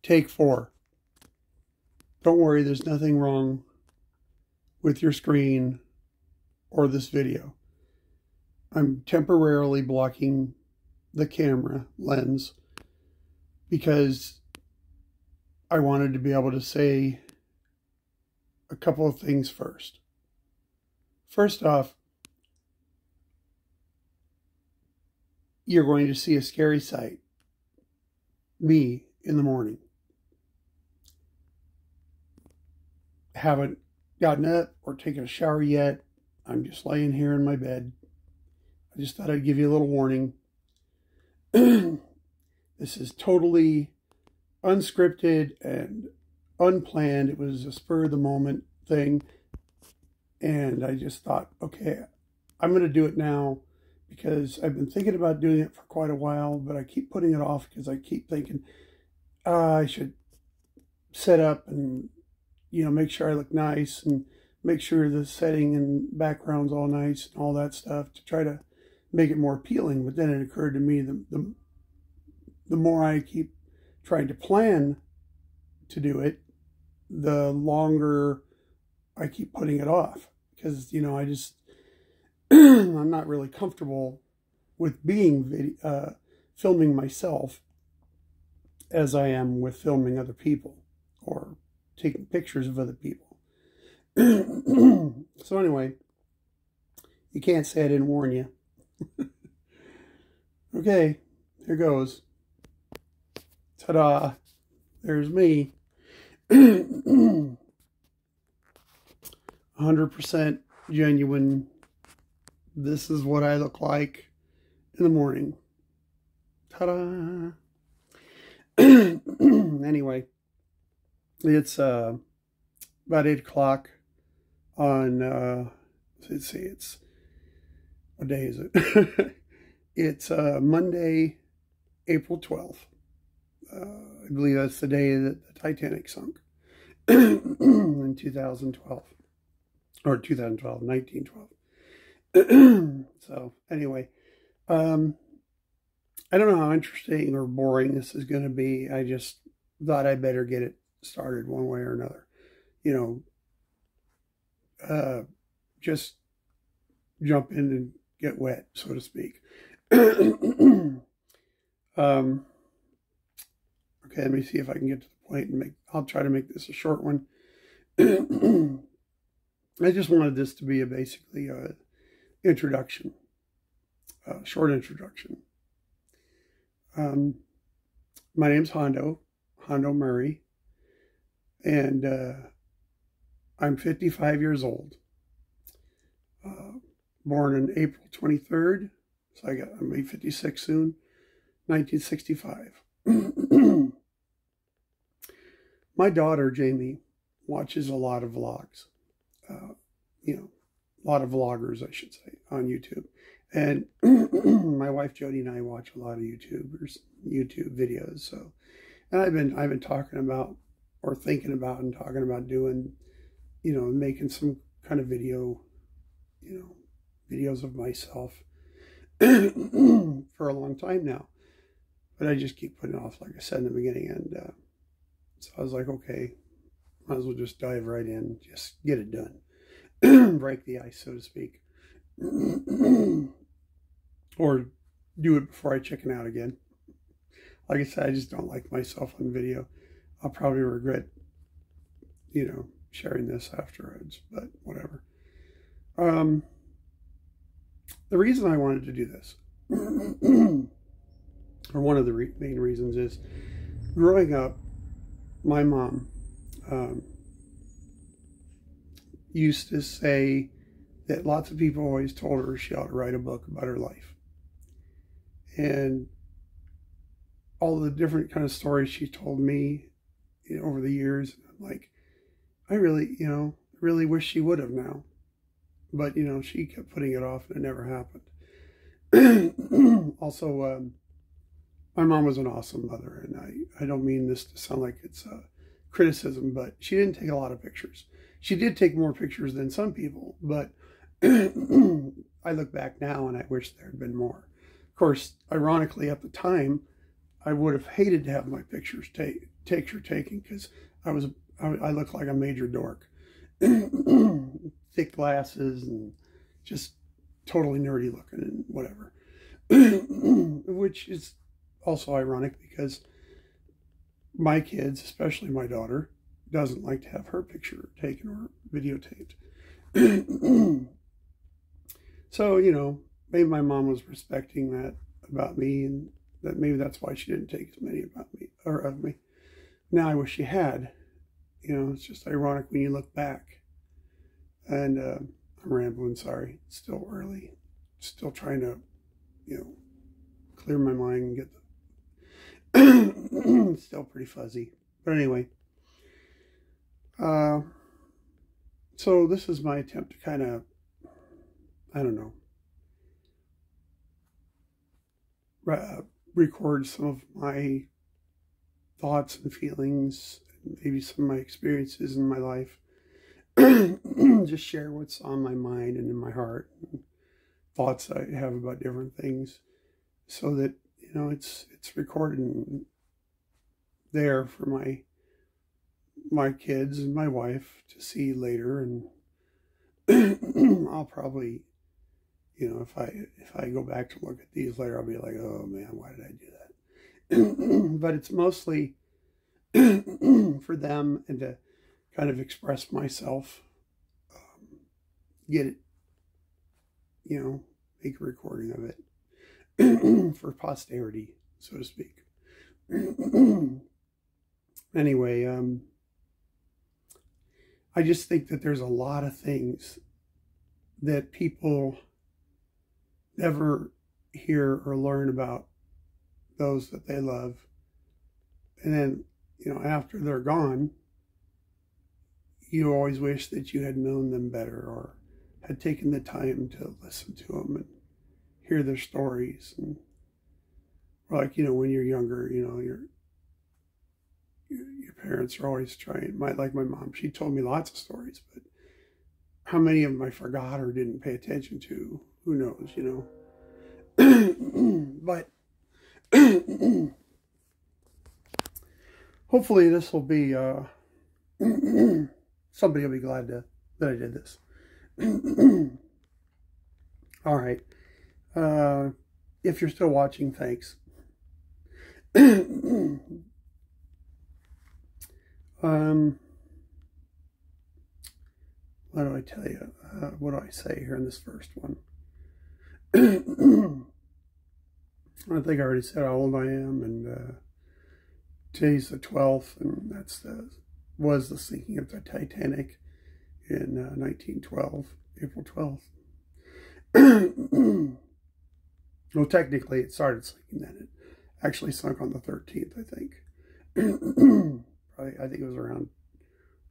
Take 4. Don't worry, there's nothing wrong with your screen or this video. I'm temporarily blocking the camera lens because I wanted to be able to say a couple of things first. First off, you're going to see a scary sight. Me in the morning. Haven't gotten up or taken a shower yet. I'm just laying here in my bed. I just thought I'd give you a little warning. This is totally unscripted and unplanned. It was a spur of the moment thing. And I just thought, okay, I'm going to do it now because I've been thinking about doing it for quite a while, but I keep putting it off because I keep thinking I should set up and, make sure I look nice and make sure the setting and background's all nice and all that stuff to try to make it more appealing. But then it occurred to me the more I keep trying to plan to do it, the longer I keep putting it off because, I just, I'm not really comfortable with being filming myself as I am with filming other people or taking pictures of other people. So anyway, you can't say I didn't warn you. Okay, here goes. Ta-da! There's me. 100% genuine. This is what I look like in the morning. Ta-da! Anyway, it's about 8 o'clock on, let's see, what day is it? It's Monday, April 12th. I believe that's the day that the Titanic sunk in 2012. Or 1912. So, anyway, I don't know how interesting or boring this is going to be. I just thought I better get it started one way or another. Just jump in and get wet, so to speak. Okay, let me see if I can get to the point and I'll try to make this a short one. I just wanted this to be basically a introduction, a short introduction. My name's Hondo Murray, and I'm 55 years old. Born on April 23rd, so I'm 56 soon, 1965. My daughter, Jamie, watches a lot of vlogs. A lot of vloggers, I should say, on YouTube. And my wife Jody and I watch a lot of YouTube videos. So, and I've been talking about or thinking about and talking about doing, making some kind of video, videos of myself for a long time now. But I just keep putting it off, like I said in the beginning. And so I was like, okay, might as well just dive right in, just get it done. Break the ice, so to speak. Or do it before I chicken out again. Like I said, I just don't like myself on video. I'll probably regret, sharing this afterwards, but whatever. The reason I wanted to do this, or one of the main reasons, is growing up, my mom used to say that lots of people always told her she ought to write a book about her life. And all the different kind of stories she told me over the years, I'm like, I really, really wish she would have now. But, she kept putting it off and it never happened. Also, my mom was an awesome mother, and I don't mean this to sound like it's a criticism, but she didn't take a lot of pictures. She did take more pictures than some people, but I look back now and I wish there had been more. Of course, ironically, at the time, I would have hated to have my picture taken because I look like a major dork. Thick glasses and just totally nerdy looking and whatever. Which is also ironic because my kids, especially my daughter, doesn't like to have her picture taken or videotaped. So, you know, maybe my mom was respecting that about me, and that maybe that's why she didn't take as many about me or of me. Now I wish she had. You know, it's just ironic when you look back. And I'm rambling, sorry. It's still early. Still trying to, you know, clear my mind and get the still pretty fuzzy. But anyway. So this is my attempt to kind of, I don't know, record some of my thoughts and feelings, and maybe some of my experiences in my life. Just share what's on my mind and in my heart, and thoughts I have about different things, so that, you know, it's recorded and there for my kids and my wife to see later. And I'll probably, you know, if I go back to look at these later, I'll be like, oh man, why did I do that? But it's mostly for them, and to kind of express myself, get it, you know, make a recording of it for posterity, so to speak. Anyway, I just think that there's a lot of things that people never hear or learn about those that they love. And then, you know, after they're gone, you always wish that you had known them better, or had taken the time to listen to them and hear their stories. And like, you know, when you're younger, you know, your parents are always trying, like my mom, she told me lots of stories, but how many of them I forgot or didn't pay attention to, who knows, you know. But hopefully this will be, somebody will be glad that I did this. All right. If you're still watching, thanks. What do I tell you? What do I say here in this first one? I think I already said how old I am, and today's the 12th, and was the sinking of the Titanic in 1912, April 12th. Well, technically it started sinking then. It actually sunk on the 13th, I think. Probably, I think it was around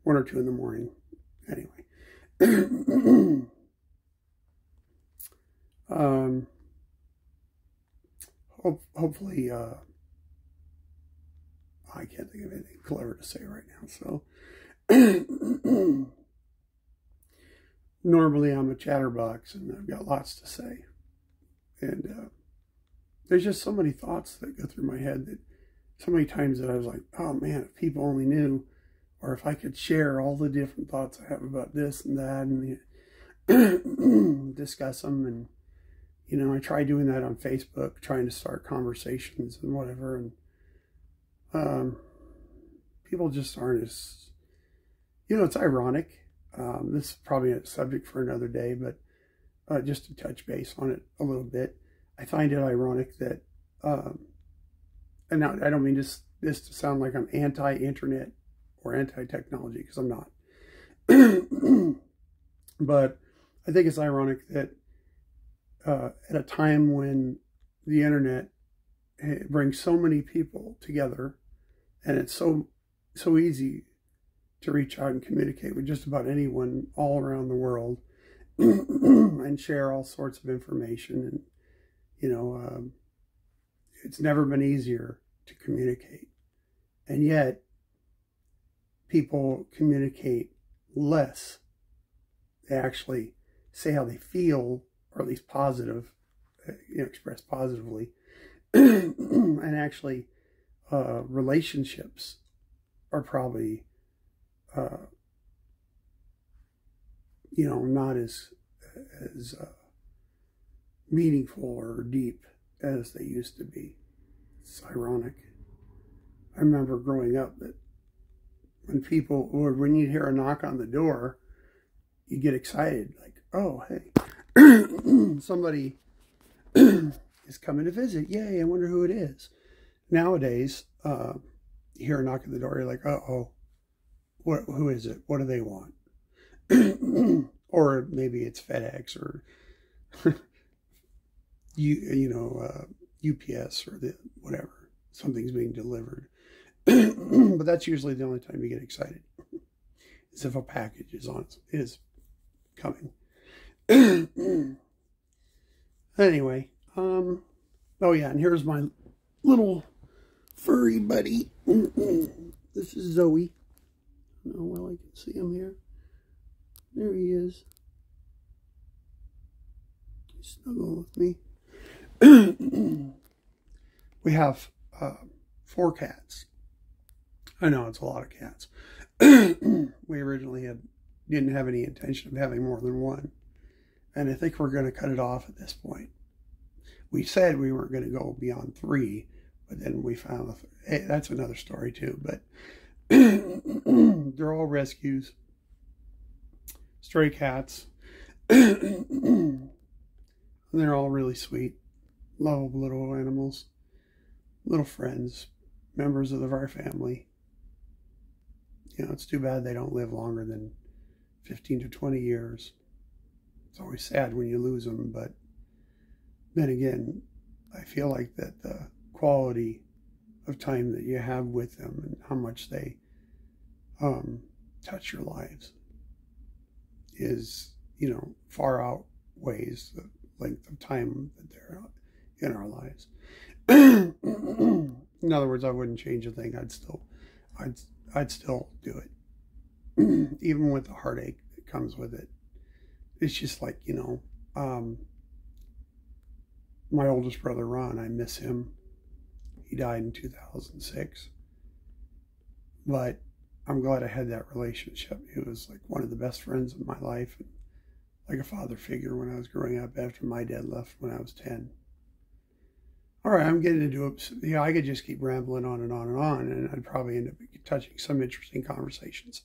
1 or 2 in the morning. Anyway. Hopefully, I can't think of anything clever to say right now, so. Normally I'm a chatterbox, and I've got lots to say. And there's just so many thoughts that go through my head, that so many times that I was like, oh man, if people only knew, or if I could share all the different thoughts I have about this and that, and discuss them. And, you know, I try doing that on Facebook, trying to start conversations and whatever. And people just aren't as, you know, it's ironic. This is probably a subject for another day, but just to touch base on it a little bit, I find it ironic that, and now I don't mean this to sound like I'm anti-internet or anti-technology, because I'm not. But I think it's ironic that at a time when the internet brings so many people together, and it's so easy to reach out and communicate with just about anyone all around the world, and share all sorts of information. And, you know, it's never been easier to communicate. And yet, people communicate less. They actually say how they feel, or at least positive, you know, express positively, and actually relationships are probably, not as meaningful or deep as they used to be. It's ironic. I remember growing up that when you'd hear a knock on the door, you get excited, like, oh, hey, somebody is coming to visit. Yay, I wonder who it is. Nowadays, you hear a knock at the door, you're like, uh-oh, who is it? What do they want? Or maybe it's FedEx or UPS or whatever. Something's being delivered. But that's usually the only time you get excited, is if a package is coming. Anyway, oh yeah, and here's my little furry buddy. This is Zoe. I don't know, well, I can see him here. There he is. He's snuggling with me. We have 4 cats. I know it's a lot of cats. We originally didn't have any intention of having more than 1. And I think we're going to cut it off at this point. We said we weren't going to go beyond 3, but then we found that's another story too. But they're all rescues, stray cats. And they're all really sweet, lovable little animals, little friends, members of our family. It's too bad they don't live longer than 15 to 20 years. It's always sad when you lose them, but then again, I feel like that the quality of time that you have with them and how much they touch your lives is, far outweighs the length of time that they're in our lives. In other words, I wouldn't change a thing. I'd still do it, even with the heartache that comes with it. It's just like, my oldest brother, Ron, I miss him. He died in 2006. But I'm glad I had that relationship. He was like one of the best friends in my life, and like a father figure when I was growing up after my dad left when I was 10. All right, I'm getting into it. I could just keep rambling on and on and on, and I'd probably end up touching some interesting conversations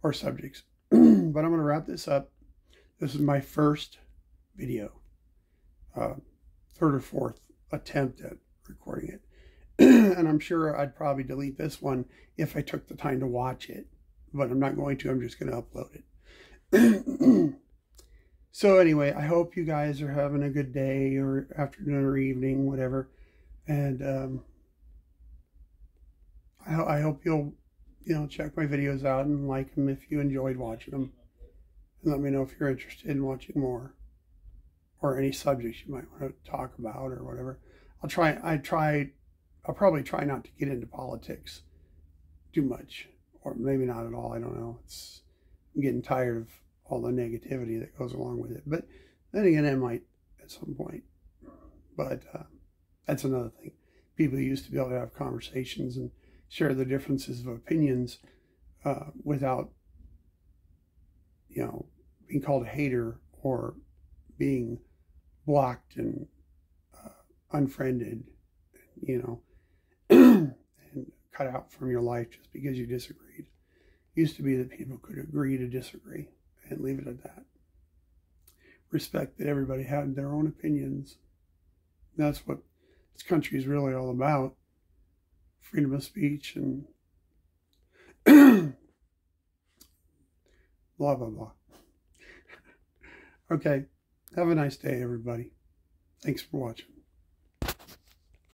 or subjects. But I'm going to wrap this up. This is my first video, 3rd or 4th attempt at recording it. And I'm sure I'd probably delete this one if I took the time to watch it. But I'm not going to. I'm just going to upload it. So anyway, I hope you guys are having a good day or afternoon or evening, whatever. And I hope you'll, check my videos out and like them if you enjoyed watching them. And let me know if you're interested in watching more, or any subjects you might want to talk about or whatever. I'll probably try not to get into politics too much, or maybe not at all. I don't know. I'm getting tired of all the negativity that goes along with it. But then again, I might at some point. But that's another thing. People used to be able to have conversations and share the differences of opinions without, being called a hater or being blocked and unfriended, and cut out from your life just because you disagreed. It used to be that people could agree to disagree and leave it at that. Respect that everybody had their own opinions. That's what this country is really all about. Freedom of speech and blah, blah, blah. Okay. Have a nice day, everybody. Thanks for watching.